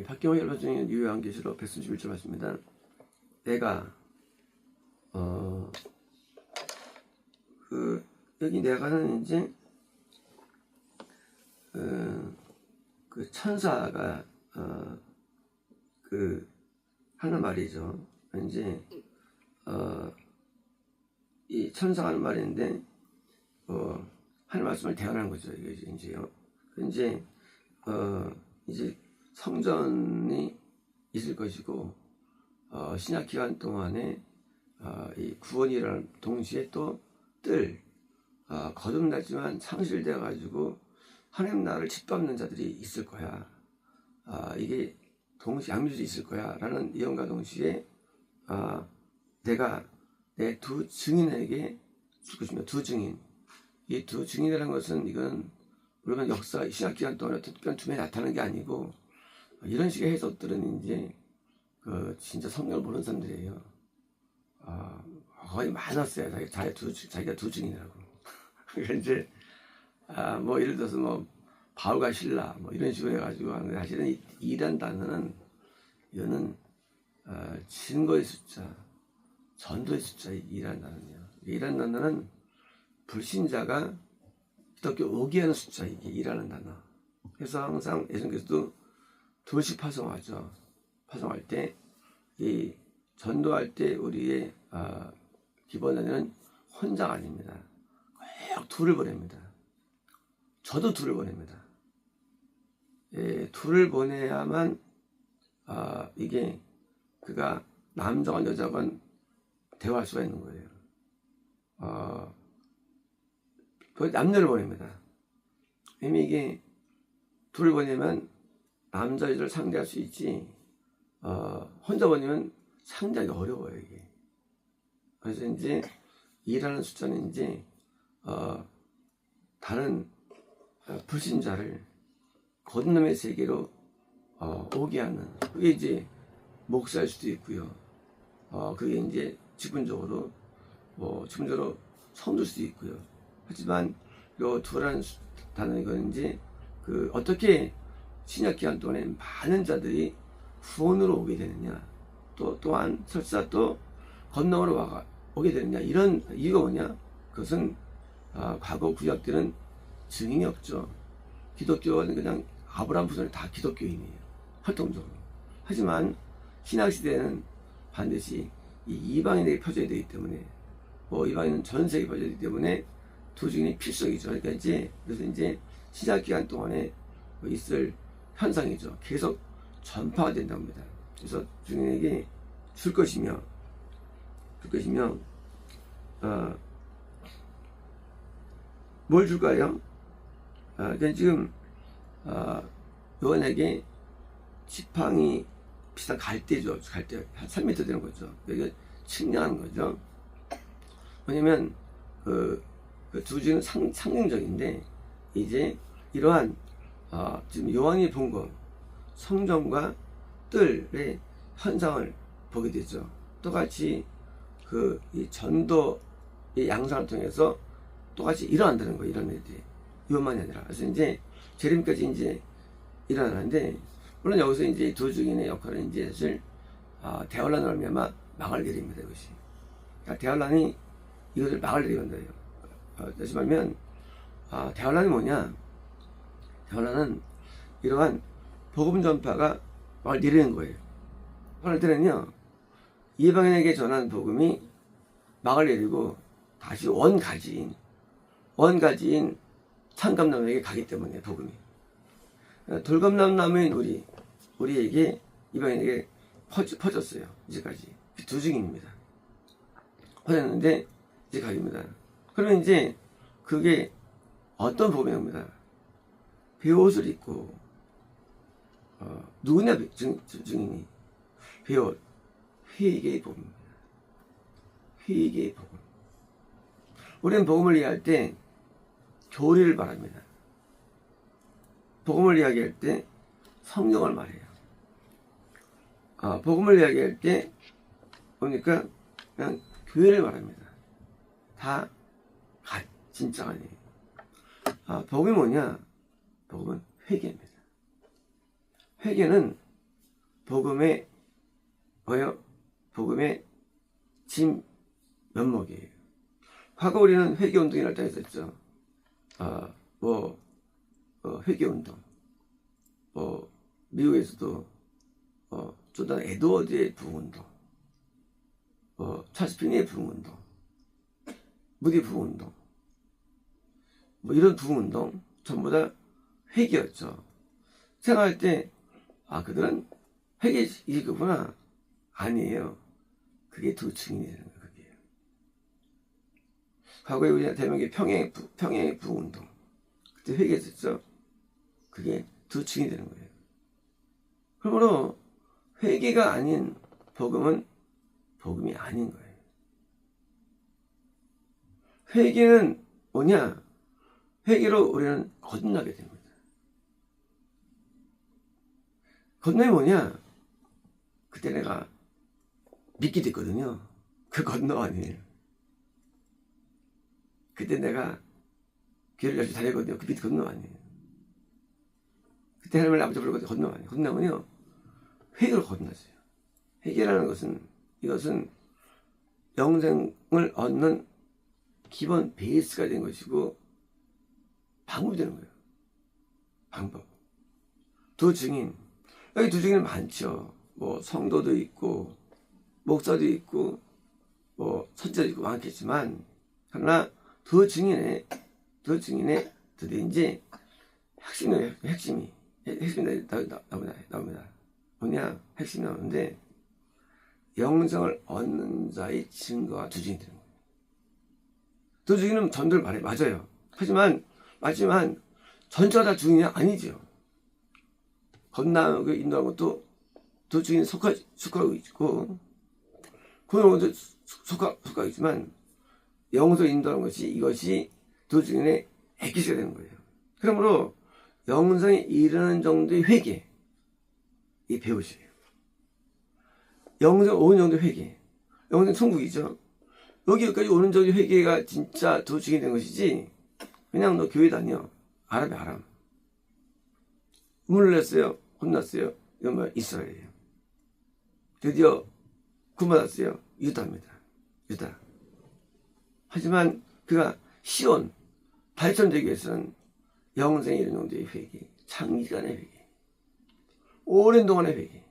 박경호 혈로 중에 요한계시록 131절 말씀입니다. 내가 여기 내가는 이제 그 천사가 하는 말이죠. 이제 이 천사가 하는 말인데 하는 말씀을 대언하는 거죠. 이게 이제요. 이제 성전이 있을 것이고 신약 기간 동안에 이 구원이라는 동시에 또 뜰 거듭나지만 상실되어 가지고 하나님 나라를 짓밟는 자들이 있을 거야. 이게 동시에 양면이 있을 거야 라는 예언과 동시에 내가 내 두 증인에게 줄 것입니다. 두 증인. 이 두 증인이라는 것은 이건 물론 역사 신약 기간 동안에 특별한 두 명이 나타나는 게 아니고 이런 식의 해석들은 이제 진짜 성경을 모르는 사람들이에요. 거의 많았어요. 자기가 두 증인이라고. 그러니까 이제 뭐 예를 들어서 뭐 바울과 실라 뭐 이런 식으로 해가지고 하는데 사실은 이란 단어는 이거는 증거의 숫자, 전도의 숫자 이란 단어는요. 이란 단어는 불신자가 기독교 오게 하는 숫자 이게 이라는 단어. 그래서 항상 예수님께서도 둘씩 파송하죠. 파송할 때 이 전도할 때 우리의 기본 단위는 혼자가 아닙니다. 꼭 둘을 보냅니다. 저도 둘을 보냅니다. 둘을 보내야만 이게 그가 남자건 여자건 대화할 수가 있는 거예요. 그 남녀를 보냅니다. 이미 이게 둘을 보내면 남자 여자를 상대할 수 있지 혼자 보내면 상대하기 어려워요 이게. 그래서 이제 2라는 숫자는 이제 다른 불신자를 거듭남의 세계로 오게 하는 그게 이제 목사일 수도 있고요. 그게 이제 직분적으로 성도일 수도 있고요. 하지만 요 두라는 단어 이거는 이제 어떻게 신약 기간 동안에 많은 자들이 구원으로 오게 되느냐, 또한 설사 또 건너으로 오게 되느냐 이런 이유가 뭐냐? 그것은 과거 구약 때는 증인이 없죠. 기독교는 그냥 아브라함 후손이 다 기독교인이에요. 활동적으로. 하지만 신약 시대는 반드시 이 이방인에게 펴져야 되기 때문에 이방인은 전 세계에 펴져야 되기 때문에 두 증인이 필수적이죠. 그러니까 그래서 이제 신약 기간 동안에 있을 현상이죠. 계속 전파가 된다고 합니다. 그래서 증인에게 줄 것이며 뭘 줄까요? 그러니까 지금 요한에게 지팡이 비싼 갈대죠. 갈대 한 3m 되는 거죠. 이게 측량하는 거죠. 왜냐면 그 두 증은 상징적인데 이제 이러한 지금 요한이 본 거 성전과 뜰의 현상을 보게 되죠. 똑같이 이 전도의 양상을 통해서 똑같이 일어난다는 거예요. 이런 애들이 요만이 아니라. 그래서 이제 재림까지 이제 일어나는데 물론 여기서 이제 두 증인의 역할은 이제 사실 대환란을 말미암아 막을 내립니다. 이것이. 그러니까 대환란이 이것을 막을 내리는 거예요. 다시 말하면 대환란이 뭐냐? 대환란은 이러한 복음 전파가 막을 내리는 거예요. 그럴 때는요 이방인에게 전한 복음이 막을 내리고 다시 원가지인 참감나무에게 가기 때문에 복음이 돌감나무인 우리에게 이방인에게 퍼졌어요. 이제까지 두 증인입니다. 퍼졌는데 이제 가입니다. 그러면 이제 그게 어떤 복음입니다. 베옷을 입고 누구냐 증인이 베옷 회개의 복음입니다. 회개의 복음. 우리는 복음을 이해할 때 교리를 말합니다. 복음을 이야기할 때 성경을 말해요. 복음을 이야기할 때 보니까 그냥 교회를 말합니다. 다 진짜가 아니에요. 복음이 뭐냐? 복음은 회개입니다. 회개는 복음의 뭐요? 복음의 진 면목이에요. 과거 우리는 회개운동이 날 때 했었죠. 회개운동. 미국에서도 조던 에드워드의 부흥운동, 찰스 피니의 부흥운동, 무디 부흥운동, 이런 부흥운동 전부 다 회개였죠. 생각할 때 그들은 회개 이거구나. 아니에요. 그게 두 증인이 되는 거예요. 그게. 과거에 우리가 대명의 평양의 부흥운동, 그때 회개했었죠. 그게 두 증인이 되는 거예요. 그러므로 회개가 아닌 복음은 복음이 아닌 거예요. 회개는 뭐냐? 회개로 우리는 거듭나게 됩니다. 거듭남이 뭐냐? 그때 내가 믿게 됐거든요. 그 거듭남 아니에요. 그때 내가 교회를 열심히 다녔거든요. 그 밑에 거듭남 아니에요. 그때 하나님을 아버지 부르고 거듭남 아니에요. 거듭남은요, 회개로 거듭났어요. 회개라는 것은, 이것은 영생을 얻는 기본 베이스가 된 것이고 방법이 되는 거예요. 방법. 두 증인. 여기 두 증인 많죠. 성도도 있고 목사도 있고 선지자도 있고 많겠지만, 그러나 두 증인의 드디어 핵심이 나옵니다. 뭐냐? 핵심이 나오는데, 영생을 얻는 자의 증거가 두 증인이 되는 거예요. 두 증인은 전도를 말해. 맞아요. 하지만 전체가 다 증인이 아니죠. 건너게 인도하는 것도 두 증인에 속하고 있고, 그런 것도 속하고 있지만, 영으로 인도하는 이것이 두 증인의 액기시가 되는 거예요. 그러므로 영생에 이르는 정도의 회개, 이 배우시래요. 영생 오는 정도의 회개, 영생 천국이죠. 여기까지 오는 정도의 회개가 진짜 두 증인이 된 것이지, 그냥 너 교회 다녀. 아람. 문을 냈어요. 혼났어요. 이러면 이스라엘이에요. 드디어 구원받았어요. 유다입니다. 유다. 하지만 그가 시온 발전되기 위해서는 영생에 이르는 정도의 회개, 장기간의 회개, 오랜 동안의 회개.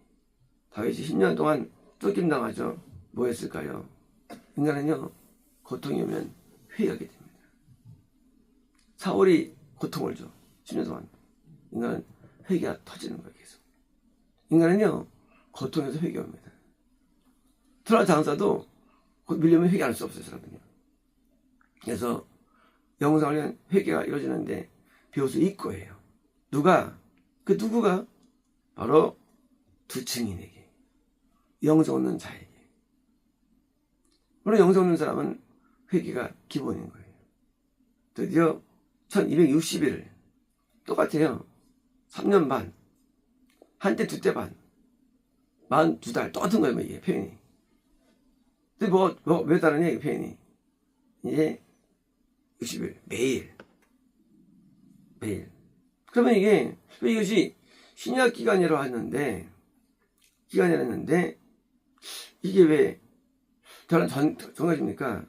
다윗이 10년 동안 쫓김당하죠. 뭐 했을까요? 인간은요, 고통이 오면 회개하게 됩니다. 사울이 고통을 줘. 10년 동안. 인간은 회개가 터지는 거예요, 계속. 인간은요, 고통에서 회개합니다. 트라 장사도 밀려면 회개할 수 없어요, 사람은요. 그래서 영생을 위한 회개가 이루어지는데 비로소 이거예요. 누가? 그 누구가? 바로 두 증인에게, 영생 얻는 자에게. 물론 영생 얻는 사람은 회개가 기본인 거예요. 드디어 1260일 똑같아요. 3년 반, 한때 두때 반, 42달 똑같은 거예요, 이게 표현이. 근데 몇 달이냐, 이 표현이. 이제 60일 매일. 그러면 이것이 신약 기간이라고 했는데 이게 왜 전가집니까?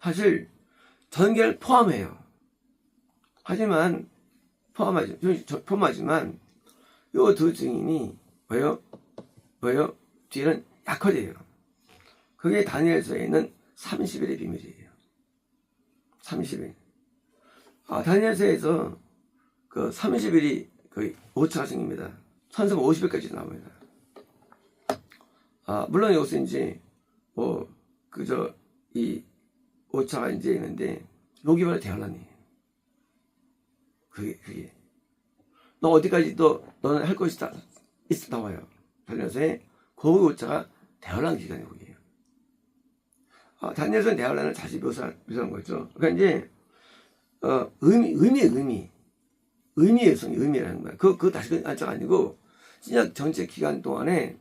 사실 전개를 포함해요. 하지만 포함하지만 요 두 증인이 뭐예요? 뒤에는 약화돼요. 그게 다니엘서에 있는 30일의 비밀이에요. 30일. 다니엘서에서 그 30일이 거의 5차가 생깁니다. 천사가 50일까지 나옵니다. 물론 여기서 이제 이 5차가 이제 있는데, 여기 바로 대환란이에요. 그게. 너 어디까지 너는 할 것이 있어 나와요. 다니엘서에 그 5차가 대환란 기간이 거기에요. 다니엘서는 대환란을 다시 묘사한 거죠. 그러니까 이제 의미의 성이 의미라는 거야. 그거 다시 안짜가 아니고, 신약 전체 기간 동안에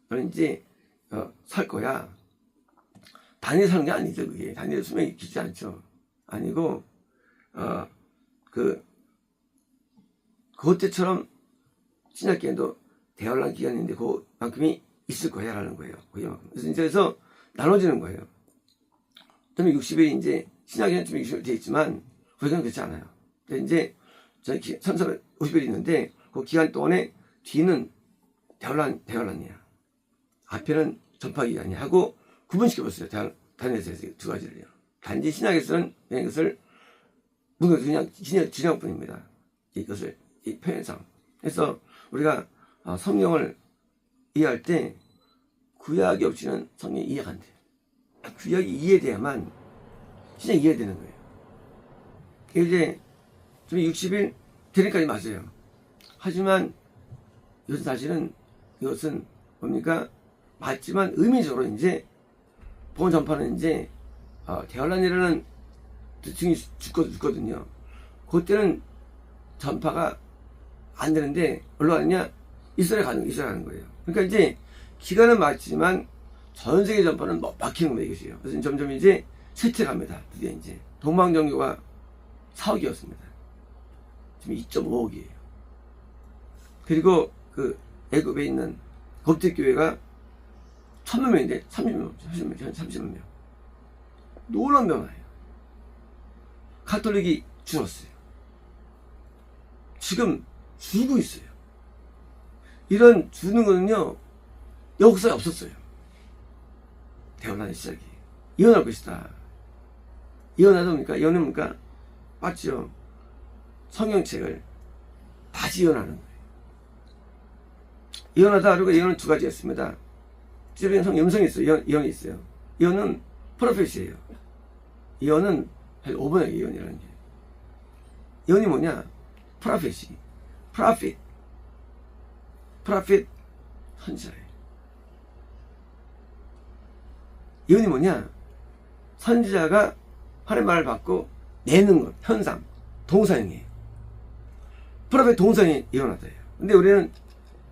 너는 이제 살 거야. 다니엘 사는 게 아니죠, 그게. 다니엘 수명이 길지 않죠. 아니고 그때처럼 신약 기간도 대환란 기간인데 그만큼이 있을 거야 라는 거예요. 그래서 나눠지는 거예요. 처음에 60일이 이제 신약에는 좀 60일 되어 있지만 거기는 그렇지 않아요. 근데 이제 저희 1350일이 있는데 그 기간 동안에 뒤는 대환란이야. 앞에는 전파 기간이야 하고 구분시켜봤어요. 단에서 두 가지를요. 단지 신약에서는 그냥 이것을 그냥 진행할 뿐입니다. 이것을 이 표현상. 그래서 우리가 성경을 이해할 때 구약이 없이는 성경이 이해가 안 돼요. 구약이 이해돼야만 진짜 이해되는 거예요. 이제 좀 60일 되니까 맞아요. 하지만 이것은 사실은 이것은 뭡니까? 맞지만 의미적으로 이제 복음 전파는 이제 대환란이라는 증이 죽거든요. 그때는 전파가 안 되는데 어디로 가느냐? 이스라엘 가는 거예요. 그러니까 이제 기간은 맞지만 전 세계 전파는 막히는 거예요, 이것이요. 그래서 점점 이제 쇠퇴갑니다. 드디어 이제 동방정교가 4억이었습니다. 지금 2.5억이에요. 그리고 그 애굽에 있는 koptik교회가 1000만 명인데 30만 명. 놀라운 변화예요. 가톨릭이 줄었어요. 지금 줄고 있어요. 이런 주는 거는요, 역사에 없었어요. 대환란의 시작이. 이혼할 것이다. 이혼하다 뭡니까? 이혼은 뭡니까? 맞죠? 성경책을 다시 이혼하는 거예요. 이혼하다, 그리고 이혼은 두 가지였습니다. 기존에 음성이 있어요. 이혼이 있어요. 이혼은 프로페시예요. 이혼은 5번의 이혼이라는 게. 이혼이 뭐냐? 프로페시. 프로핏 선지자예요. 이혼이 뭐냐? 선지자가 하나님의 말을 받고 내는 것, 현상, 동사형이에요. 프로핏 동사형이 이혼하다예요. 근데 우리는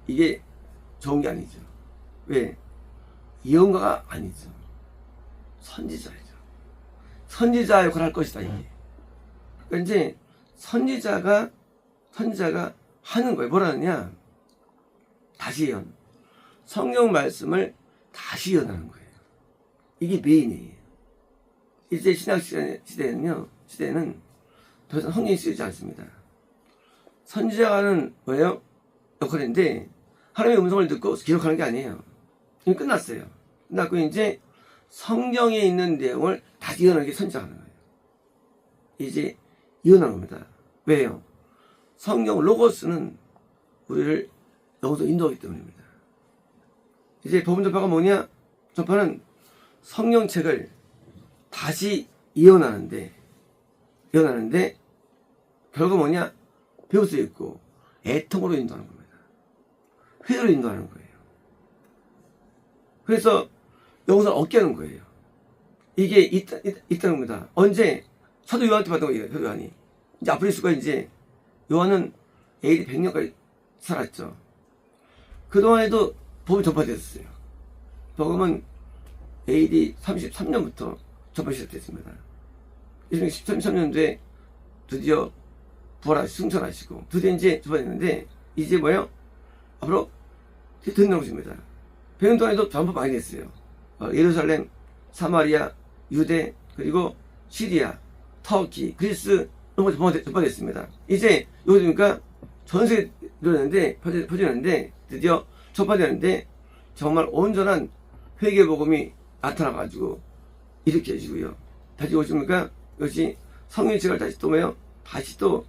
이게 좋은 게 아니죠. 왜? 이혼가가 아니죠. 선지자이죠. 선지자 역할을 할 것이다, 이게. 그러니까 이제 선지자가 하는 거예요. 뭐라 하느냐? 다시 예언. 성경 말씀을 다시 예언하는 거예요. 이게 메인이에요. 이제 신약 시대는 더 이상 성경이 쓰이지 않습니다. 선지자가 하는 뭐예요? 역할인데 하나님의 음성을 듣고 기록하는 게 아니에요. 이미 끝났어요. 끝났고 이제 성경에 있는 내용을 다시 예언하는 게 선지자가 하는 거예요. 이제 예언하는 겁니다. 왜요? 성경 로고스는 우리를 영으로 인도하기 때문입니다. 이제 복음 전파가 뭐냐? 전파는 성경책을 다시 예언하는데 결국 뭐냐? 배울 수 있고 애통으로 인도하는 겁니다. 회개로 인도하는 거예요. 그래서 영성을 얻게 하는 거예요. 이게 있다는 겁니다. 언제? 사도 요한한테 받은 거예요. 사도 요한이. 이제 아프리스가 이제 요한은 AD 100년까지 살았죠. 그동안에도 복음이 전파됐었어요. 복음은 AD 33년부터 전파 시작됐습니다. 13년도에 드디어 승천하시고 드디어 이제 전파됐는데 이제 뭐예요? 앞으로 듣는 것입니다. 100년 동안에도 전파 많이 됐어요. 예루살렘, 사마리아, 유대, 그리고 시리아, 터키, 그리스 이런 거 전파됐습니다. 이제 요즘이니까 전 세계에 퍼지는데 드디어 전파되는데 정말 온전한 회개 복음이 나타나가지고 이렇게 해주고요. 다시 오십니까? 이것이 성경책을 다시 또 뭐예요? 다시 또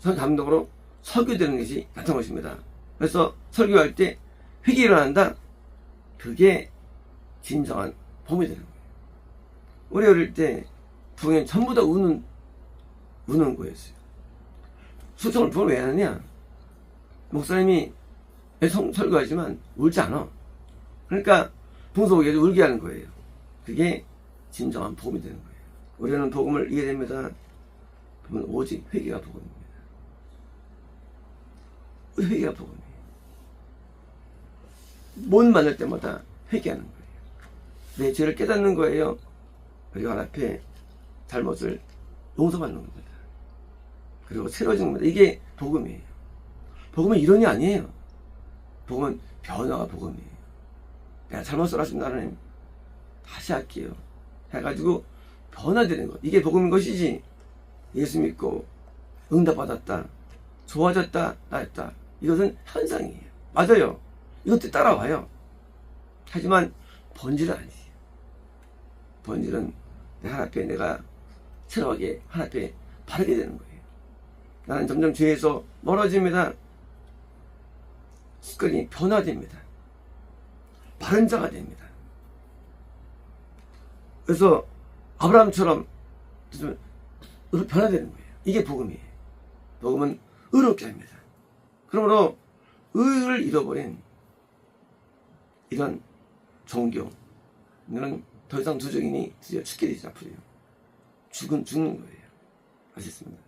감동으로 설교되는 것이 나타난 것입니다. 그래서 설교할 때 회개 일어난다. 그게 진정한 복음이 되는 거예요. 우리 어릴 때 부흥회는 전부 다 우는 거였어요. 수청을 부흥을 왜 하느냐? 목사님이 설교하지만 울지 않아. 그러니까 부흥소에서 울게 하는 거예요. 그게 진정한 복음이 되는 거예요. 우리는 복음을 이해됩니다. 그러면 오직 회개가 복음입니다. 회개가 복음이에요. 못 만날 때마다 회개하는 거예요. 내 죄를 깨닫는 거예요. 그리고 하나님 앞에 잘못을 용서받는 겁니다. 그리고 새로워지는 겁니다. 이게 복음이에요. 복음은 이론이 아니에요. 복음은 변화가 복음이에요. 내가 잘못 살았습니다 하나님, 다시 할게요 해가지고 변화되는 것, 이게 복음인 것이지. 예수 믿고 응답받았다, 좋아졌다, 나았다, 이것은 현상이에요. 맞아요, 이것도 따라와요. 하지만 본질은 아니에요. 본질은 하나님 앞에 내가 새로하게 하나님 앞에 바르게 되는 거예요. 나는 점점 죄에서 멀어집니다. 습관이 변화됩니다. 바른 자가 됩니다. 그래서 아브라함처럼 변화되는 거예요. 이게 복음이에요. 복음은 의롭게 합니다. 그러므로 의를 잃어버린 이런 종교, 이런 더 이상 두족인이 드디어 죽게 되지 않고요. 죽는 거예요. 아셨습니다.